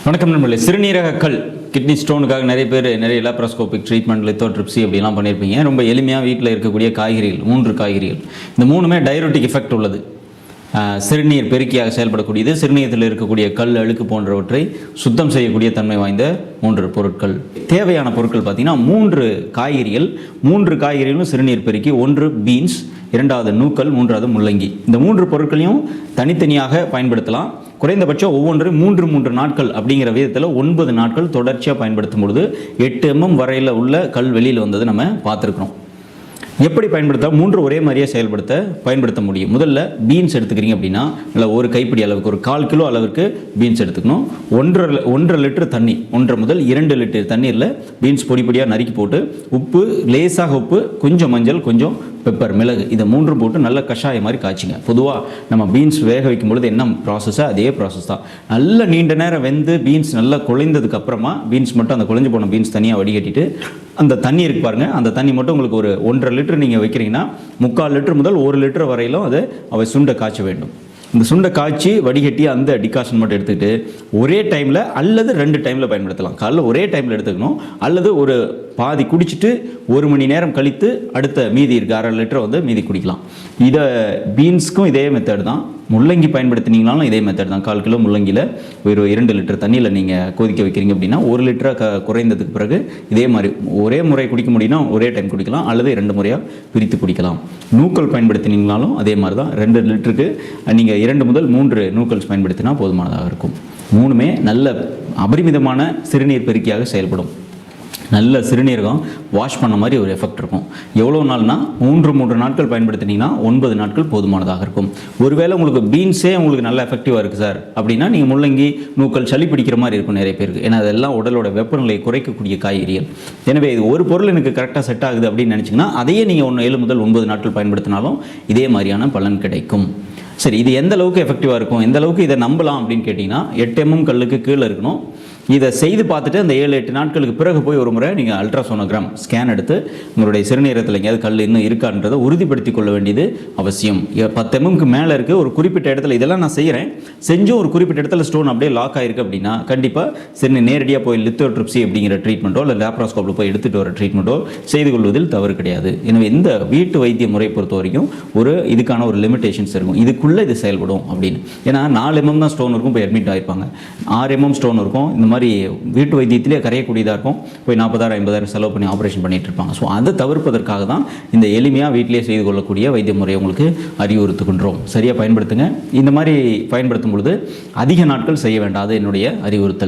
வணக்கம் நண்பர்களே. சிறுநீரக கல் கிட்னி ஸ்டோனுக்காக நிறைய பேர் நிறைய லாப்ரோஸ்கோபிக் ட்ரீட்மெண்ட் லித்தோட்ரிப்சி அப்படிலாம் பண்ணியிருப்பீங்க. ரொம்ப எளிமையாக வீட்டில் இருக்கக்கூடிய காய்கறிகள் 3 காய்கறிகள், இந்த 3மே டையூரெட்டிக் எஃபெக்ட் உள்ளது. சிறுநீர் பெருக்கியாக செயல்படக்கூடியது, சிறுநீரத்தில் இருக்கக்கூடிய கல் அழுக்கு போன்றவற்றை சுத்தம் செய்யக்கூடிய தன்மை வாய்ந்த 3 பொருட்கள். தேவையான பொருட்கள் பார்த்திங்கன்னா 3 காய்கறிகள். 3 காய்கறிகளும் சிறுநீர் பெருக்கி. 1 பீன்ஸ், 2வது நூக்கல், 3வது முள்ளங்கி. இந்த 3 பொருட்களையும் தனித்தனியாக பயன்படுத்தலாம். குறைந்தபட்சம் ஒவ்வொன்றையும் 3 நாட்கள் அப்படிங்கிற விதத்தில் 9 நாட்கள் தொடர்ச்சியாக பயன்படுத்தும் பொழுது 8 mm வரையில் உள்ள கல் வெளியில் வந்தது நம்ம பார்த்துருக்குறோம். எப்படி பயன்படுத்த 3 ஒரே மாதிரியாக பயன்படுத்த முடியும். முதல்ல பீன்ஸ் எடுத்துக்கிறீங்க அப்படின்னா இல்லை ஒரு கைப்பிடி அளவுக்கு, ஒரு 1/4 கிலோ அளவுக்கு பீன்ஸ் எடுத்துக்கணும். 1.5 லிட்டர் தண்ணி, 1 முதல் 2 லிட்டர் தண்ணீரில் பீன்ஸ் பொடியாக நறுக்கி போட்டு, உப்பு, லேசாக உப்பு, கொஞ்சம் மஞ்சள், கொஞ்சம் பெப்பர், மிளகு, இதை 3 போட்டு நல்ல கஷாயம் மாதிரி காய்ச்சிங்க. பொதுவாக நம்ம பீன்ஸ் வேக வைக்கும் பொழுது என்ன ப்ராசஸோ அதே ப்ராசஸ் தான். நல்ல நீண்ட நேரம் வெந்து பீன்ஸ் நல்லா குழைந்ததுக்கு அப்புறமா பீன்ஸ் மட்டும், அந்த குழைஞ்சு போன பீன்ஸ் தனியாக வடிகட்டிட்டு, அந்த தண்ணி இருக்கு பாருங்கள், அந்த தண்ணி மட்டும் உங்களுக்கு ஒரு 1.5 லிட்டர் நீங்கள் வைக்கிறீங்கன்னா 3/4 லிட்டர் முதல் 1 லிட்டர் வரையிலும் அதை அவை சுண்டை காய்ச்ச வேண்டும். இந்த சுண்டை காய்ச்சி வடிகட்டி அந்த டிகாஷன் மட்டும் எடுத்துக்கிட்டு ஒரே டைமில் அல்லது 2 டைமில் பயன்படுத்தலாம். காலைல ஒரே டைமில் எடுத்துக்கணும், அல்லது ஒரு பாதி குடிச்சிட்டு 1 மணி நேரம் கழித்து அடுத்த மீதி இருக்க 1/2 லிட்டர் மீதி குடிக்கலாம். இதை பீன்ஸுக்கும் இதே மெத்தட் தான். முள்ளங்கி பயன்படுத்தினீங்கனாலும் இதே மெத்தட் தான். 1/4 கிலோ முள்ளங்கியில் ஒரு 2 லிட்டர் தண்ணியில் நீங்கள் கொதிக்க வைக்கிறீங்க அப்படின்னா 1 லிட்டராக குறைந்ததுக்கு பிறகு இதே மாதிரி ஒரே முறை குடிக்க முடியும்னா ஒரே டைம் குடிக்கலாம், அல்லது 2 முறையாக பிரித்து குடிக்கலாம். நூக்கல் பயன்படுத்தினீங்கனாலும் அதே மாதிரி தான். 2 லிட்டருக்கு நீங்கள் 2 முதல் 3 நூக்கல்ஸ் பயன்படுத்தினா போதுமானதாக இருக்கும். 3மே நல்ல அபரிமிதமான சிறுநீர் பெருக்கியாக செயல்படும். நல்ல சிறுநீரகம் வாஷ் பண்ண மாதிரி ஒரு எஃபெக்ட் இருக்கும். எவ்வளோ நாள்னா 3 நாட்கள் பயன்படுத்தினீங்கன்னா 9 நாட்கள் போதுமானதாக இருக்கும். ஒருவேளை உங்களுக்கு பீன்ஸே உங்களுக்கு நல்ல எஃபெக்டிவாக இருக்குது சார் அப்படின்னா நீங்கள் முள்ளங்கி, நூக்கல், சளி பிடிக்கிற மாதிரி இருக்கும் நிறைய பேருக்கு. ஏன்னா அதெல்லாம் உடலோட வெப்பநிலையை குறைக்கக்கூடிய காய்கறிகள். எனவே இது ஒரு பொருள் எனக்கு கரெக்டாக செட் ஆகுது அப்படின்னு நினச்சிங்கன்னா அதையே நீங்கள் 7 முதல் 9 நாட்கள் பயன்படுத்தினாலும் இதே மாதிரியான பலன் கிடைக்கும். சரி, இது எந்த அளவுக்கு எஃபெக்டிவாக இருக்கும், எந்த அளவுக்கு இதை நம்பலாம் அப்படின்னு கேட்டிங்கன்னா 8 mm கல்லுக்கு கீழே இருக்கணும். இதை செய்து பார்த்துட்டு அந்த 7-8 நாட்களுக்கு பிறகு போய் ஒரு முறை நீங்கள் அல்ட்ராசோனோகிராம் ஸ்கேன் எடுத்து உங்களுடைய சிறுநீரகத்தில் எங்கேயாவது கல் இன்னும் இருக்கான்றதை உறுதிப்படுத்தி கொள்ள வேண்டியது அவசியம். 10 mmக்கு மேலே இருக்குது, ஒரு குறிப்பிட்ட இடத்துல இதெல்லாம் நான் செய்கிறேன், செஞ்சும் ஒரு குறிப்பிட்ட இடத்துல ஸ்டோன் அப்படியே லாக் ஆகிருக்கு அப்படின்னா கண்டிப்பாக சரி நேரடியாக போய் லித்தோட்ரிப்சி அப்படிங்கிற ட்ரீட்மெண்ட்டோ இல்லை லாப்ரோஸ்கோப்பில் போய் எடுத்துகிட்டு வர ட்ரீட்மெண்ட்டோ செய்து கொள்வதில் தவறு கிடையாது. எனவே இந்த வீட்டு வைத்திய முறை பொறுத்த வரைக்கும் இதுக்கான ஒரு லிமிடேஷன்ஸ் இருக்கும். இதுக்குள்ளே இது செயல்படும் அப்படின்னு. ஏன்னா 4 mm தான் ஸ்டோன் இருக்கும், போய் அட்மிட் ஆகிருப்பாங்க. 6 mm ஸ்டோன் இருக்கும். இந்த மாதிரி வீட்டு வைத்தியத்திலே கரையக்கூடியதாக இருக்கும். போய் 40,000-50,000 செலவு பண்ணி ஆப்ரேஷன் பண்ணிட்டு இருப்பாங்க. ஸோ அதை தவிர்ப்பதற்காக தான் இந்த எளிமையாக வீட்டிலே செய்து கொள்ளக்கூடிய வைத்திய முறையை உங்களுக்கு அறிவுறுத்துகின்றோம். சரியாக பயன்படுத்துங்க. இந்த மாதிரி பயன்படுத்தும் பொழுது அதிக நாட்கள் செய்ய வேண்டாம், அது என்னுடைய அறிவுறுத்தல்.